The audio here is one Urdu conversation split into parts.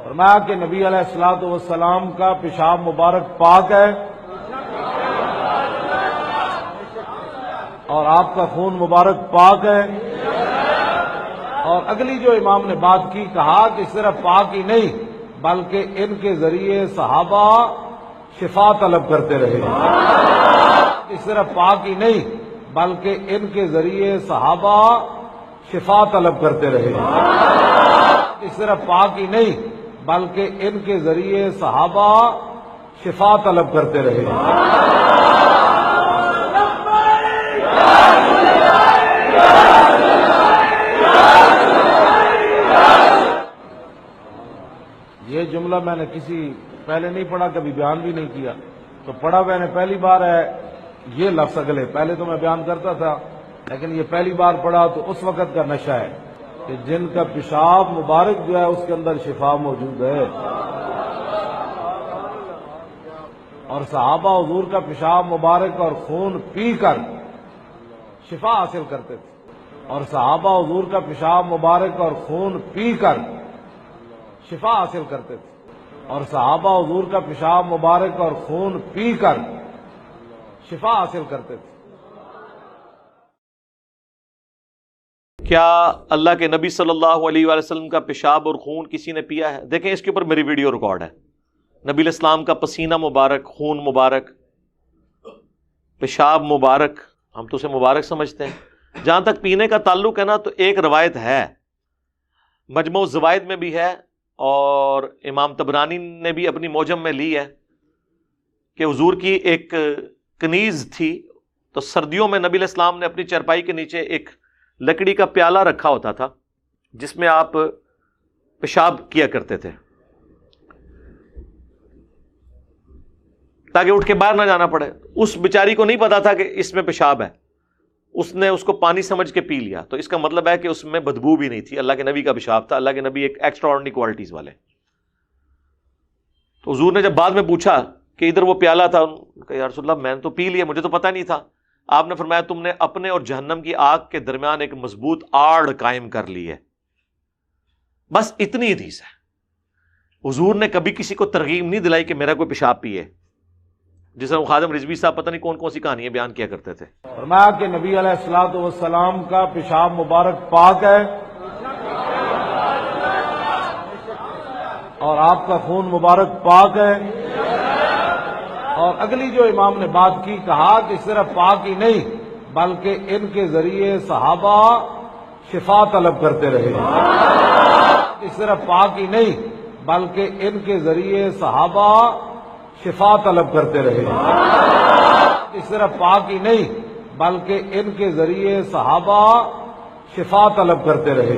فرمایا کہ نبی علیہ الصلوۃ والسلام کا پیشاب مبارک پاک ہے اور آپ کا خون مبارک پاک ہے. اور اگلی جو امام نے بات کی، کہا کہ صرف پاک ہی نہیں بلکہ ان کے ذریعے صحابہ شفا طلب کرتے رہے. کہ صرف پاک ہی نہیں بلکہ ان کے ذریعے صحابہ شفا طلب کرتے رہے. کہ صرف پاک ہی نہیں بلکہ ان کے ذریعے صحابہ شفا طلب کرتے رہے. یہ جملہ میں نے کسی پہلے نہیں پڑھا، کبھی بیان بھی نہیں کیا، تو پڑھا میں نے پہلی بار ہے یہ لفظ اگلے. پہلے تو میں بیان کرتا تھا لیکن یہ پہلی بار پڑھا تو اس وقت کا نشہ ہے کہ جن کا پیشاب مبارک جو ہے اس کے اندر شفا موجود ہے. اور صحابہ حضور کا پیشاب مبارک اور خون پی کر شفا حاصل کرتے تھے. اور صحابہ حضور کا پیشاب مبارک اور خون پی کر شفا حاصل کرتے تھے. اور صحابہ حضور کا پیشاب مبارک اور خون پی کر شفا حاصل کرتے تھے. کیا اللہ کے نبی صلی اللہ علیہ وآلہ وسلم کا پیشاب اور خون کسی نے پیا ہے؟ دیکھیں اس کے اوپر میری ویڈیو ریکارڈ ہے. نبی علیہ السلام کا پسینہ مبارک، خون مبارک، پیشاب مبارک، ہم تو اسے مبارک سمجھتے ہیں. جہاں تک پینے کا تعلق ہے نا، تو ایک روایت ہے، مجموع الزوائد میں بھی ہے اور امام طبرانی نے بھی اپنی معجم میں لی ہے کہ حضور کی ایک کنیز تھی، تو سردیوں میں نبی علیہ السلام نے اپنی چرپائی کے نیچے ایک لکڑی کا پیالہ رکھا ہوتا تھا جس میں آپ پیشاب کیا کرتے تھے تاکہ اٹھ کے باہر نہ جانا پڑے. اس بیچاری کو نہیں پتا تھا کہ اس میں پیشاب ہے، اس نے اس کو پانی سمجھ کے پی لیا. تو اس کا مطلب ہے کہ اس میں بدبو بھی نہیں تھی، اللہ کے نبی کا پیشاب تھا. اللہ کے نبی ایک ایکسٹرا آرڈنری کوالٹیز والے. تو حضور نے جب بعد میں پوچھا کہ ادھر وہ پیالہ تھا، کہ یا رسول اللہ میں نے تو پی لیا، مجھے تو پتہ نہیں تھا. آپ نے فرمایا تم نے اپنے اور جہنم کی آگ کے درمیان ایک مضبوط آڑ قائم کر لی ہے. بس اتنی حدیث ہے. حضور نے کبھی کسی کو ترغیب نہیں دلائی کہ میرا کوئی پیشاب پیے، جس طرح خادم رضوی صاحب پتہ نہیں کون کون سی کہانیاں بیان کیا کرتے تھے. فرمایا کہ نبی علیہ الصلوۃ والسلام کا پیشاب مبارک پاک ہے اور آپ کا خون مبارک پاک ہے. اور اگلی جو امام نے بات کی، کہا کہ صرف پاک ہی نہیں بلکہ ان کے ذریعے صحابہ شفا طلب کرتے رہے. کہ صرف پاک ہی نہیں بلکہ ان کے ذریعے صحابہ شفا طلب کرتے رہے. کہ صرف پاک ہی نہیں بلکہ ان کے ذریعے صحابہ شفا طلب کرتے رہے.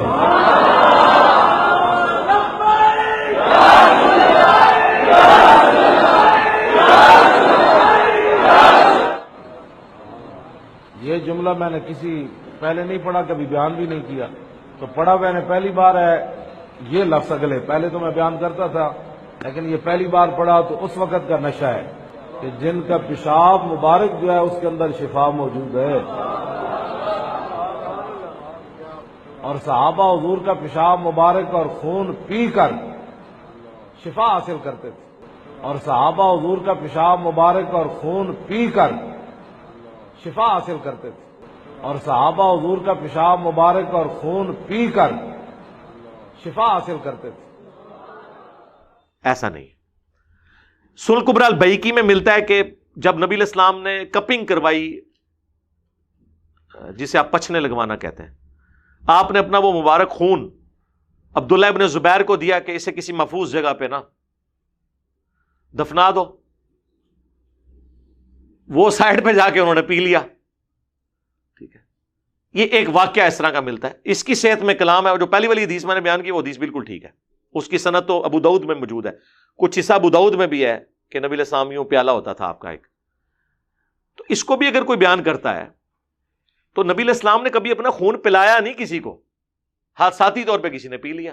یہ جملہ میں نے کسی پہلے نہیں پڑھا، کبھی بیان بھی نہیں کیا، تو پڑھا میں نے پہلی بار ہے یہ لفظ اگلے. پہلے تو میں بیان کرتا تھا لیکن یہ پہلی بار پڑھا تو اس وقت کا نشہ ہے کہ جن کا پیشاب مبارک جو ہے اس کے اندر شفا موجود ہے. اور صحابہ حضور کا پیشاب مبارک اور خون پی کر شفا حاصل کرتے تھے. اور صحابہ حضور کا پیشاب مبارک اور خون پی کر شفا حاصل کرتے تھے. اور صحابہ حضور کا پیشاب مبارک اور خون پی کر شفا حاصل کرتے تھے. ایسا نہیں. سنن کبری البیہقی میں ملتا ہے کہ جب نبی علیہ السلام نے کپنگ کروائی، جسے آپ پچھنے لگوانا کہتے ہیں، آپ نے اپنا وہ مبارک خون عبداللہ ابن زبیر کو دیا کہ اسے کسی محفوظ جگہ پہ نا دفنا دو. وہ سائڈ پہ جا کے انہوں نے پی لیا. ٹھیک ہے، یہ ایک واقعہ اس طرح کا ملتا ہے. اس کی صحت میں کلام ہے، اور جو پہلی والی حدیث میں نے بیان کی وہ حدیث بالکل ٹھیک ہے. اس کی سند تو ابو داؤد میں موجود ہے، کچھ حصہ ابو داؤد میں بھی ہے کہ نبی علیہ السلام یوں پیالہ ہوتا تھا آپ کا ایک. تو اس کو بھی اگر کوئی بیان کرتا ہے تو نبی علیہ السلام نے کبھی اپنا خون پلایا نہیں کسی کو، حادثاتی طور پہ کسی نے پی لیا.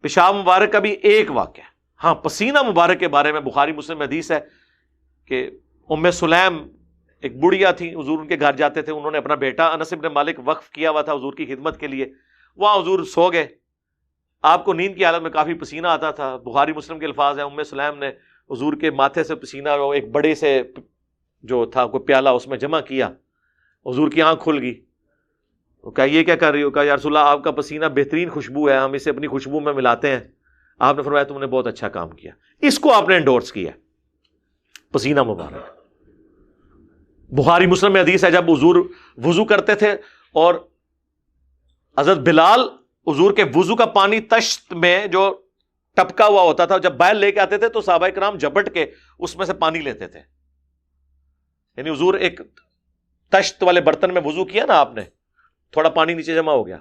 پیشاب مبارک کا بھی ایک واقعہ. ہاں، پسینہ مبارک کے بارے میں بخاری مسلم حدیث ہے کہ ام سلیم ایک بڑھیا تھی، حضور ان کے گھر جاتے تھے، انہوں نے اپنا بیٹا انس بن مالک وقف کیا ہوا تھا حضور کی خدمت کے لیے. وہاں حضور سو گئے آپ کو نیند کی حالت میں کافی پسینہ آتا تھا. بخاری مسلم کے الفاظ ہیں, ام سلیم نے حضور کے ماتھے سے پسینہ ایک بڑے سے جو تھا کوئی پیالہ اس میں جمع کیا, حضور کی آنکھ کھل گئی. کہا یہ کیا کر رہی ہو؟ کہا یا رسول اللہ آپ کا پسینہ بہترین خوشبو ہے, ہم اسے اپنی خوشبو میں ملاتے ہیں. آپ نے فرمایا تم نے بہت اچھا کام کیا. اس کو آپ نے انڈورس کیا, پسینہ مبارک. بخاری مسلم میں حدیث ہے جب حضور وضو کرتے تھے اور حضرت بلال حضور کے وضو کا پانی تشت میں جو ٹپکا ہوا ہوتا تھا جب باہر لے کے آتے تھے تو صحابہ کرام جھپٹ کے اس میں سے پانی لیتے تھے. یعنی حضور ایک تشت والے برتن میں وضو کیا نا آپ نے, تھوڑا پانی نیچے جمع ہو گیا.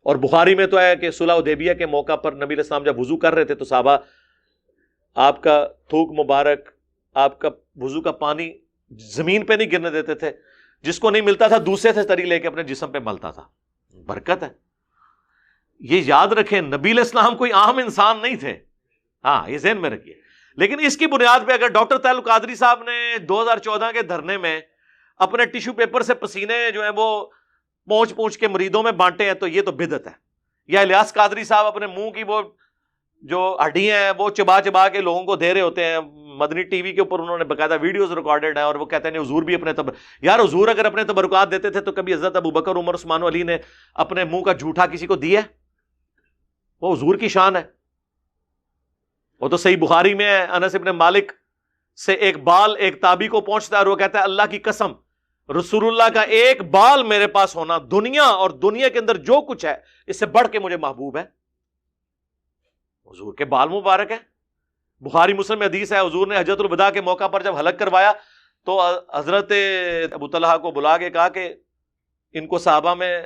اور بخاری میں تو ہے کہ صلح حدیبیہ کے موقع پر نبی علیہ السلام جب وضو کر رہے تھے تو صحابہ آپ کا تھوک مبارک, آپ کا وضو کا پانی زمین پہ نہیں گرنے دیتے تھے, جس کو نہیں ملتا تھا دوسرے سے تری لے کے اپنے جسم پہ ملتا تھا. برکت ہے. یہ یاد رکھیں نبی علیہ السلام کوئی عام انسان نہیں تھے, ہاں یہ ذہن میں رکھیے. لیکن اس کی بنیاد پہ اگر ڈاکٹر طاہر القادری صاحب نے 2014 کے دھرنے میں اپنے ٹیشو پیپر سے پسینے جو ہیں وہ پونچھ پونچھ کے مریدوں میں بانٹے ہیں تو یہ تو بدعت ہے. یا الیاس قادری صاحب اپنے منہ کی وہ جو ہڈیاں ہیں وہ چبا چبا کے لوگوں کو دے رہے ہوتے ہیں, مدنی ٹی وی کے اوپر انہوں نے باقاعدہ ویڈیوز ریکارڈڈ ہیں, اور وہ کہتے ہیں حضور بھی اپنے یار حضور اگر اپنے تبرکات دیتے تھے تو کبھی حضرت ابو بکر عمر عثمان و علی نے اپنے منہ کا جھوٹا کسی کو دیا؟ وہ حضور کی شان ہے. وہ تو صحیح بخاری میں ہے, انس ابن مالک سے ایک بال ایک تابی کو پہنچتا ہے اور وہ کہتا ہے اللہ کی قسم رسول اللہ کا ایک بال میرے پاس ہونا دنیا اور دنیا کے اندر جو کچھ ہے اس سے بڑھ کے مجھے محبوب ہے. حضور کے بال مبارک ہے. بخاری مسلم میں حدیث ہے حضور نے حجۃ الوداع کے موقع پر جب حلق کروایا تو حضرت ابو طلحہ کو بلا کے کہا کہ ان کو صحابہ میں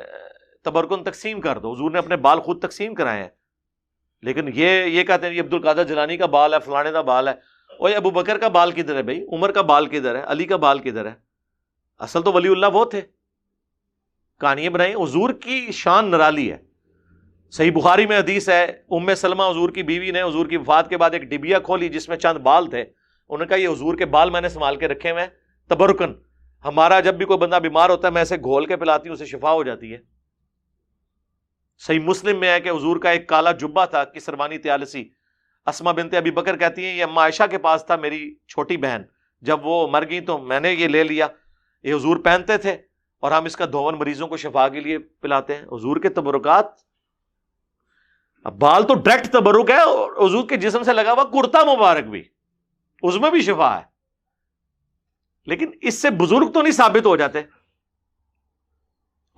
تبرکن تقسیم کر دو. حضور نے اپنے بال خود تقسیم کرائے ہیں, لیکن یہ کہتے ہیں یہ عبد القادر جیلانی کا بال ہے, فلانے کا بال ہے. اور ابو بکر کا بال کدھر ہے بھائی؟ عمر کا بال کدھر ہے؟ علی کا بال کدھر ہے؟ اصل تو ولی اللہ وہ تھے, کہانیاں بنائی. حضور کی شان نرالی ہے. صحیح بخاری میں حدیث ہے ام سلمہ حضور کی بیوی نے حضور کی وفات کے بعد ایک ڈبیا کھولی جس میں چند بال تھے. انہوں نے کہا یہ حضور کے بال میں نے سنبھال کے رکھے ہوئے تبرکن, ہمارا جب بھی کوئی بندہ بیمار ہوتا ہے میں اسے گھول کے پلاتی ہوں, اسے شفا ہو جاتی ہے. صحیح مسلم میں ہے کہ حضور کا ایک کالا جبہ تھا کسروانی طیالسی. اسما بنت ابی بکر کہتی ہیں یہ اما عائشہ کے پاس تھا, میری چھوٹی بہن, جب وہ مر گئی تو میں نے یہ لے لیا. یہ حضور پہنتے تھے اور ہم اس کا دھون مریضوں کو شفا کے لیے پلاتے ہیں. حضور کے تبرکات. اب بال تو ڈائریکٹ تبرک ہے, اور حضور کے جسم سے لگا ہوا کرتا مبارک بھی, اس میں بھی شفا ہے. لیکن اس سے بزرگ تو نہیں ثابت ہو جاتے.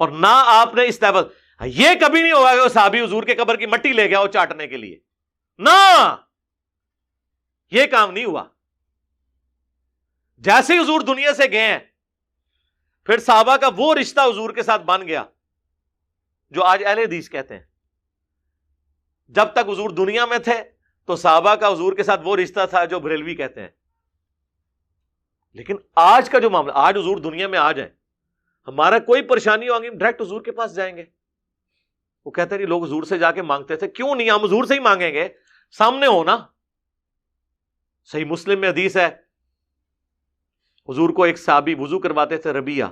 اور نہ آپ نے اس طرح یہ کبھی نہیں ہوگا کہ وہ صحابی حضور کے قبر کی مٹی لے گیا ہو چاٹنے کے لیے, نہ یہ کام نہیں ہوا. جیسے حضور دنیا سے گئے ہیں پھر صحابہ کا وہ رشتہ حضور کے ساتھ بن گیا جو آج اہل حدیث کہتے ہیں. جب تک حضور دنیا میں تھے تو صحابہ کا حضور کے ساتھ وہ رشتہ تھا جو بریلوی کہتے ہیں. لیکن آج کا جو معاملہ, آج حضور دنیا میں آ جائیں, ہمارا کوئی پریشانی ہوگی ہم ڈائریکٹ حضور کے پاس جائیں گے. وہ کہتے ہیں لوگ حضور سے جا کے مانگتے تھے, کیوں نہیں, ہم حضور سے ہی مانگیں گے, سامنے ہونا. صحیح مسلم میں حدیث ہے حضور کو ایک صحابی وضو کرواتے تھے ربیہ,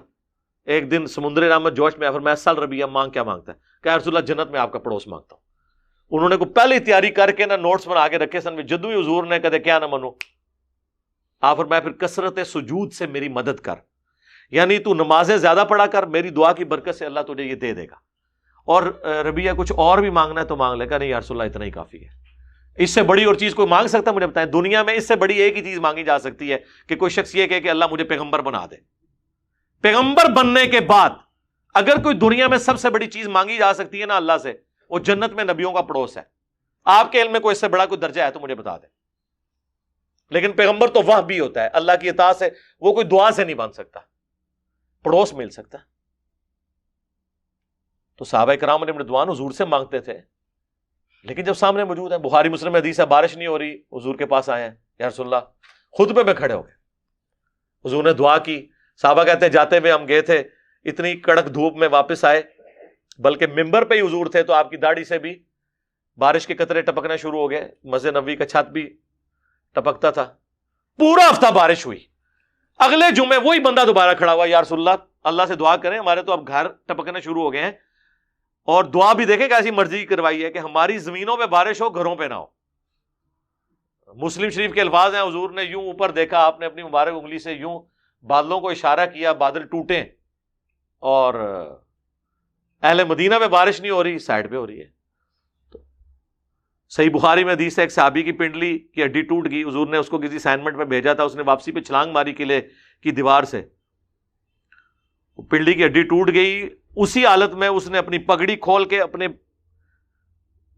ایک دن سمندر رحمت جوش میں فرمایا سل ربیہ مانگ کیا مانگتا ہے؟ کہ رسول اللہ جنت میں آپ کا پڑوس مانگتا ہوں. انہوں نے کو پہلے تیاری کر کے نا نوٹس بنا کے رکھے سن, جدو ہی حضور نے کہتے کیا نہ منو, آپ فرمایا پھر کثرت سجود سے میری مدد کر, یعنی تو نمازیں زیادہ پڑھا کر, میری دعا کی برکت سے اللہ تجھے یہ دے دے گا. اور ربیہ کچھ اور بھی مانگنا ہے تو مانگ لے. کہا نہیں یا رسول اللہ اتنا ہی کافی ہے, اس سے بڑی اور چیز کوئی مانگ سکتا ہے؟ مجھے بتائیں دنیا میں اس سے بڑی ایک ہی چیز مانگی جا سکتی ہے کہ کوئی شخص یہ کہے کہ اللہ مجھے پیغمبر بنا دے. پیغمبر بننے کے بعد اگر کوئی دنیا میں سب سے بڑی چیز مانگی جا سکتی ہے نا اللہ سے, وہ جنت میں نبیوں کا پڑوس ہے. آپ کے علم میں کوئی اس سے بڑا کوئی درجہ ہے تو مجھے بتا دیں. لیکن پیغمبر تو وہ بھی ہوتا ہے اللہ کی اطاعت سے, وہ کوئی دعا سے نہیں بن سکتا, پڑوس مل سکتا. تو صحابہ کرام نے رضوان حضور سے مانگتے تھے, لیکن جب سامنے موجود ہے, بخاری مسلم میں حدیث ہے بارش نہیں ہو رہی, حضور کے پاس آئے ہیں یا رسول اللہ, خطبے میں کھڑے ہو گئے, حضور نے دعا کی. صحابہ کہتے ہیں جاتے ہوئے ہم گئے تھے, اتنی کڑک دھوپ میں واپس آئے, بلکہ ممبر پہ ہی حضور تھے تو آپ کی داڑھی سے بھی بارش کے قطرے ٹپکنا شروع ہو گئے, مسجد نبوی کا چھت بھی ٹپکتا تھا. پورا ہفتہ بارش ہوئی. اگلے جمعے وہی بندہ دوبارہ کھڑا ہوا, یا رسول اللہ اللہ سے دعا کریں ہمارے تو اب گھر ٹپکنے شروع ہو گئے ہیں, اور دعا بھی دیکھیں کیسی مرضی کروائی ہے کہ ہماری زمینوں پہ بارش ہو، گھروں پہ نہ ہو. مسلم شریف کے الفاظ ہیں، حضور نے یوں اوپر دیکھا، آپ نے اپنی مبارک انگلی سے یوں بادلوں کو اشارہ کیا، بادل ٹوٹے، اور اہل مدینہ میں بارش نہیں ہو رہی، سائڈ پہ ہو رہی ہے. تو صحیح بخاری میں حدیث ہے، ایک صحابی کی پنڈلی کی ہڈی ٹوٹ گئی، حضور نے اس کو کسی اسائنمنٹ میں بھیجا تھا، اس نے واپسی پہ چھلانگ ماری قلعے کی دیوار سے، پنڈلی کی ہڈی ٹوٹ گئی. اسی حالت میں اس نے اپنی پگڑی کھول کے اپنے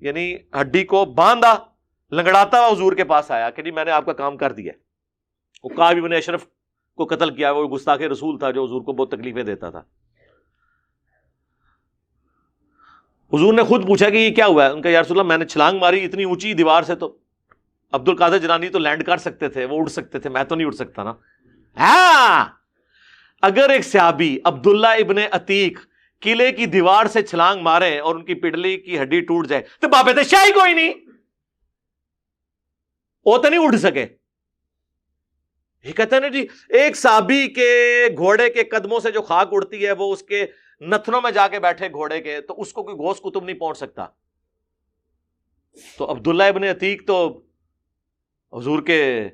یعنی ہڈی کو باندھا، لنگڑاتا ہوا حضور کے پاس آیا کہ جی میں نے آپ کا کام کر دیا. وہ کعب بن اشرف کو قتل کیا، وہ گستاخ رسول تھا جو حضور کو بہت تکلیفیں دیتا تھا. حضور نے خود پوچھا کہ یہ کیا ہوا ہے؟ ان کا یا رسول اللہ میں نے چھلانگ ماری اتنی اونچی دیوار سے، تو عبد القادر جیلانی تو لینڈ کر سکتے تھے، وہ اڑ سکتے تھے، میں تو نہیں اڑ سکتا نا. ہاں اگر ایک صحابی عبداللہ ابن عتیق قلعے کی دیوار سے چھلانگ مارے اور ان کی پنڈلی کی ہڈی ٹوٹ جائے تو بابے شاہی کوئی نہیں، وہ تو نہیں اڑ سکے. یہ کہتے ہیں نا جی ایک صحابی کے گھوڑے کے قدموں سے جو خاک اڑتی ہے وہ اس کے نتنوں میں جا کے بیٹھے گھوڑے کے، تو اس کو کوئی گوس کتب نہیں پہنچ سکتا. تو عبداللہ ابن عتیق تو حضور کے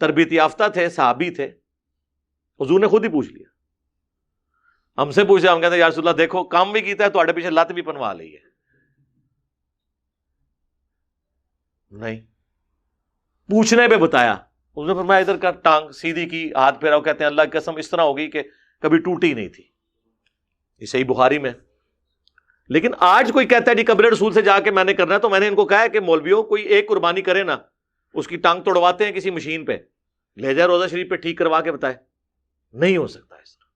تربیت یافتہ تھے، صحابی تھے، حضور نے خود ہی پوچھ لیا. ہم سے پوچھا، ہم کہتے ہیں یا رسول اللہ دیکھو کام بھی کیتا ہے، تھوڑے پیچھے لت بھی پنوا لی ہے. نہیں، پوچھنے پہ بتایا. اس نے فرمایا ادھر کا ٹانگ سیدھی کی، ہاتھ پھیرا. کہتے ہیں اللہ کی قسم اس طرح ہو گئی کہ کبھی ٹوٹی نہیں تھی. یہ صحیح بخاری میں. لیکن آج کوئی کہتا ہے جی قبر رسول سے جا کے میں نے کرنا ہے، تو میں نے ان کو کہا ہے کہ مولویوں کوئی ایک قربانی کرے نا، اس کی ٹانگ توڑواتے ہیں کسی مشین پہ، لے جائے روزہ شریف پہ ٹھیک کروا کے بتائے. نہیں ہو سکتا اس طرح.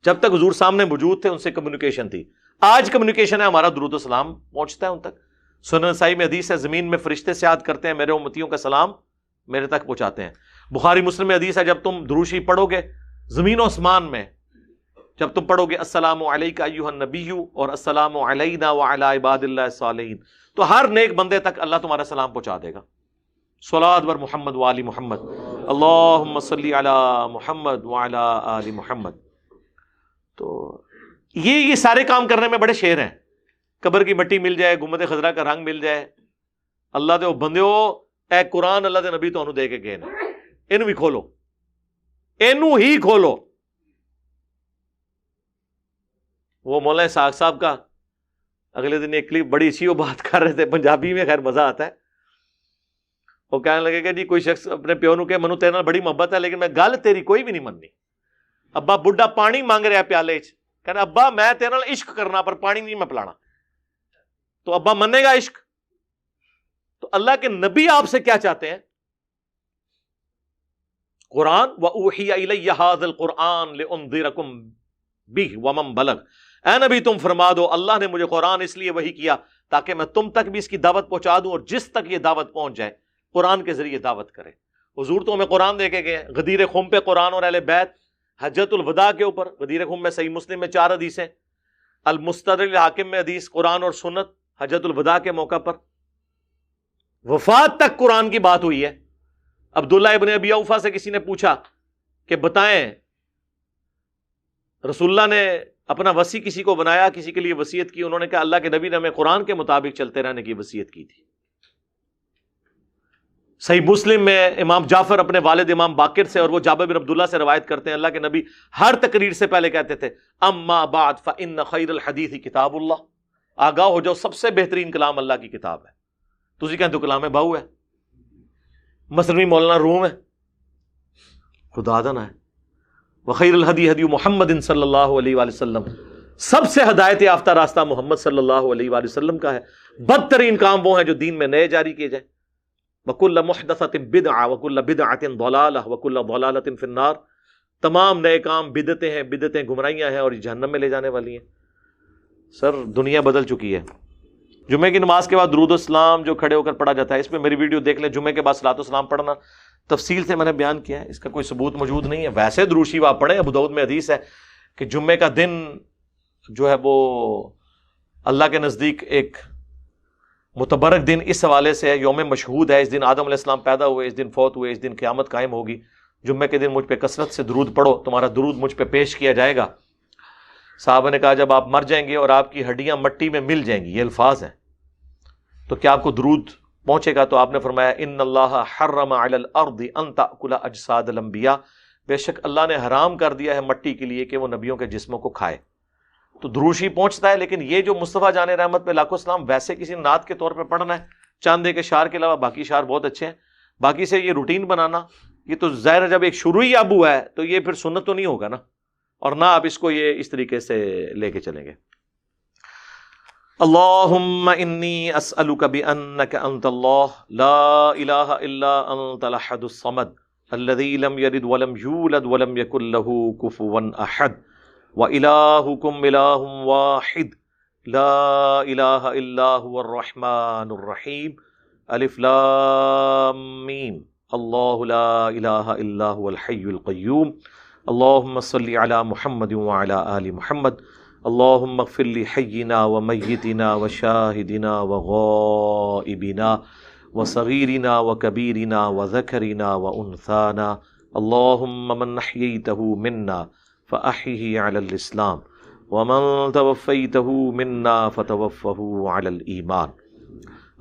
جب تک حضور سامنے موجود تھے ان سے کمیونیکیشن تھی. آج کمیونیکیشن ہے، ہمارا درود و سلام پہنچتا ہے ان تک. سنن نسائی میں حدیث ہے زمین میں فرشتے سیاحت کرتے ہیں، میرے امتیوں کا سلام میرے تک پہنچاتے ہیں. بخاری مسلم میں حدیث ہے جب تم درود شریف پڑھو گے زمین و آسمان میں، جب تم پڑھو گے السلام علیکہ ایھا النبی اور السلام علینا وعلی عباد اللہ الصالحین، تو ہر نیک بندے تک اللہ تمہارا سلام پہنچا دے گا. صلوات بر محمد وآل محمد، اللہم صلی علی محمد وعلی آل محمد. تو یہ سارے کام کرنے میں بڑے شیر ہیں. قبر کی مٹی مل جائے، گنبد خضرا کا رنگ مل جائے، اللہ دے بندیو اے قرآن اللہ دے نبی تو دے کے گئے نا، اینو بھی کھولو، اینو ہی کھولو. وہ مولانا اسحاق صاحب کا اگلے دن ایک کلپ بڑی اچھی وہ بات کر رہے تھے پنجابی میں، خیر مزہ آتا ہے. وہ کہنے لگے کہ جی کوئی شخص اپنے پیو نو کہ منو تیرے نال بڑی محبت ہے لیکن میں گل تیری کوئی بھی نہیں مننی. ابا بڈھا پانی مانگ رہا پیالے چ، کہنا ابا میں تیرے نال عشق کرنا پر پانی نہیں میں پلانا. تو ابا منے گا عشق؟ تو اللہ کے نبی آپ سے کیا چاہتے ہیں؟ قرآن وَأُوحِيَ إِلَيَّ هَذَا الْقُرْآنُ لِأُنذِرَكُم بِهِ وَمَن بَلَغَ. اے نبی تم فرما دو اللہ نے مجھے قرآن اس لیے وحی کیا تاکہ میں تم تک بھی اس کی دعوت پہنچا دوں، اور جس تک یہ دعوت پہنچ جائے قرآن کے ذریعے دعوت کرے. حضور تو ہمیں قرآن دے کے گئے. غدیر خم پہ قرآن اور اہل بیت، حجت الوداع کے اوپر غدیر خم میں صحیح مسلم میں 4 حدیثیں، المستدرک الحاکم میں حدیث قرآن اور سنت حجت الوداع کے موقع پر. وفات تک قرآن کی بات ہوئی ہے. عبداللہ ابن ابی اوفا سے کسی نے پوچھا کہ بتائیں رسول اللہ نے اپنا وصی کسی کو بنایا، کسی کے لیے وصیت کی؟ انہوں نے کہا اللہ کے نبی نے ہمیں قرآن کے مطابق چلتے رہنے کی وصیت کی تھی. صحیح مسلم میں امام جعفر اپنے والد امام باقر سے، اور وہ جابر بن عبداللہ سے روایت کرتے ہیں اللہ کے نبی ہر تقریر سے پہلے کہتے تھے اما بعد فإن خیر الحدیث کتاب اللہ. آگاہ ہو جاؤ سب سے بہترین کلام اللہ کی کتاب ہے. تسی کہتے ہو کلام بہو ہے، مثنوی مولانا روم ہے، خدا دانا ہے. وخیر الہدی ہدی محمد صلی اللہ علیہ وآلہ وسلم. سب سے ہدایت یافتہ راستہ محمد صلی اللہ علیہ وآلہ وسلم کا ہے. بدترین کام وہ ہیں جو دین میں نئے جاری کیے جائیں. وَكُلَّ مُحْدَثَةٍ بِدْعَةٍ وَكُلَّ بِدْعَةٍ ضَلَالَةٍ وَكُلَّ ضَلَالَةٍ فِي النَّارِ. تمام نئے کام بدعتیں ہیں، بدعتیں گمراہیاں ہیں اور یہ جہنم میں لے جانے والی ہیں. سر دنیا بدل چکی ہے. جمعے کی نماز کے بعد درود و سلام جو کھڑے ہو کر پڑھا جاتا ہے، اس میں میری ویڈیو دیکھ لیں. جمعے کے بعد صلاۃ و سلام پڑھنا تفصیل سے میں نے بیان کیا ہے، اس کا کوئی ثبوت موجود نہیں ہے. ویسے درود شریف آپ پڑھیں، ابو داؤد میں حدیث ہے کہ جمعے کا دن جو ہے وہ اللہ کے نزدیک ایک متبرک دن اس حوالے سے ہے، یوم مشہود ہے. اس دن آدم علیہ السلام پیدا ہوئے، اس دن فوت ہوئے، اس دن قیامت قائم ہوگی. جمعے کے دن مجھ پہ کثرت سے درود پڑھو، تمہارا درود مجھ پہ پیش کیا جائے گا. صحابہ نے کہا جب آپ مر جائیں گے اور آپ کی ہڈیاں مٹی میں مل جائیں گی، یہ الفاظ ہیں، تو کیا آپ کو درود پہنچے گا؟ تو آپ نے فرمایا ان اللہ حرم علی الارض ان تأکل اجساد الانبیاء، بے شک اللہ نے حرام کر دیا ہے مٹی کے لیے کہ وہ نبیوں کے جسموں کو کھائے۔ تو دروشی پہنچتا ہے، لیکن یہ جو مصطفیٰ جان رحمت پہ لاکھوں سلام ویسے کسی نعت کے طور پہ پڑھنا ہے، چاندے کے شعر کے علاوہ باقی شعر بہت اچھے ہیں، باقی سے یہ روٹین بنانا، یہ تو ظاہر ہے جب ایک شروعی ابو ہے تو یہ پھر سنت تو نہیں ہوگا نا، اور نہ آپ اس کو یہ اس طریقے سے لے کے چلیں گے۔ اللہم انی اسألک بانک انت اللہ لا الہ الا انت الاحد الصمد الذی لم یلد ولم یولد ولم یکن لہ کفوا احد وإلہکم الہ واحد لا الہ الا هو الرحمن الرحیم الف لام میم اللہ لا الہ الا هو الحی القیوم اللہم صلی علی محمد وعلی آل محمد اللہم اغفر لحینا ومیتنا وشاہدنا وغائبنا وصغیرنا وکبیرنا وذکرنا وانثانا اللہم من احییتہ منا فأحیہ علی الاسلام ومن توفیتہ منا فتوفہ علی الایمان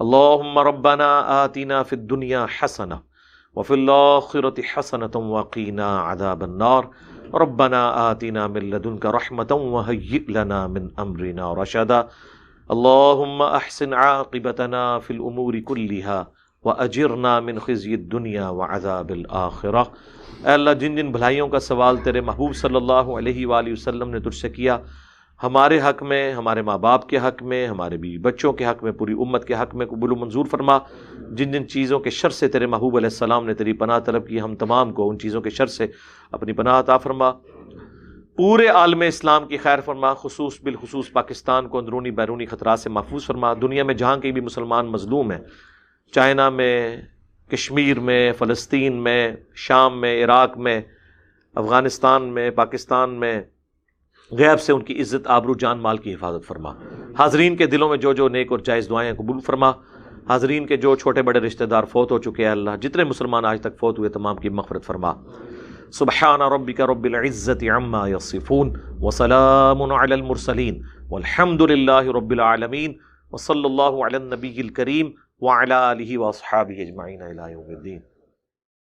اللہم ربنا آتنا فی الدنیا حسنہ وفی الآخرۃ حسنۃ وقینا عذاب النار ربنا آتنا من لدنک رحمۃ وہیئ لنا من امرنا رشدا اللہم احسن عاقبتنا فی الامور کلہا واجرنا من خزی الدنیا وعذاب الآخرہ۔ اے اللہ جن جن بھلائیوں کا سوال تیرے محبوب صلی اللہ علیہ وآلہ وسلم نے تجھ سے کیا، ہمارے حق میں، ہمارے ماں باپ کے حق میں، ہمارے بیوی بچوں کے حق میں، پوری امت کے حق میں قبول و منظور فرما۔ جن جن چیزوں کے شر سے تیرے محبوب علیہ السلام نے تیری پناہ طلب کی، ہم تمام کو ان چیزوں کے شر سے اپنی پناہ عطا فرما۔ پورے عالم اسلام کی خیر فرما، بالخصوص پاکستان کو اندرونی بیرونی خطرات سے محفوظ فرما۔ دنیا میں جہاں کہیں بھی مسلمان مظلوم ہیں، چائنا میں، کشمیر میں، فلسطین میں، شام میں، عراق میں، افغانستان میں، پاکستان میں، غیب سے ان کی عزت، آبرو، جان مال کی حفاظت فرما۔ حاضرین کے دلوں میں جو جو نیک اور جائز دعائیں قبول فرما۔ حاضرین کے جو چھوٹے بڑے رشتہ دار فوت ہو چکے ہیں اللہ، جتنے مسلمان آج تک فوت ہوئے تمام کی مغفرت فرما۔ سبحان ربک رب العزت عما یصفون وسلام علی المرسلین والحمد للہ رب العالمین وصلی اللہ علی النبی الکریم وعلی آلہ واصحابہ اجمعین الی یوم الدین۔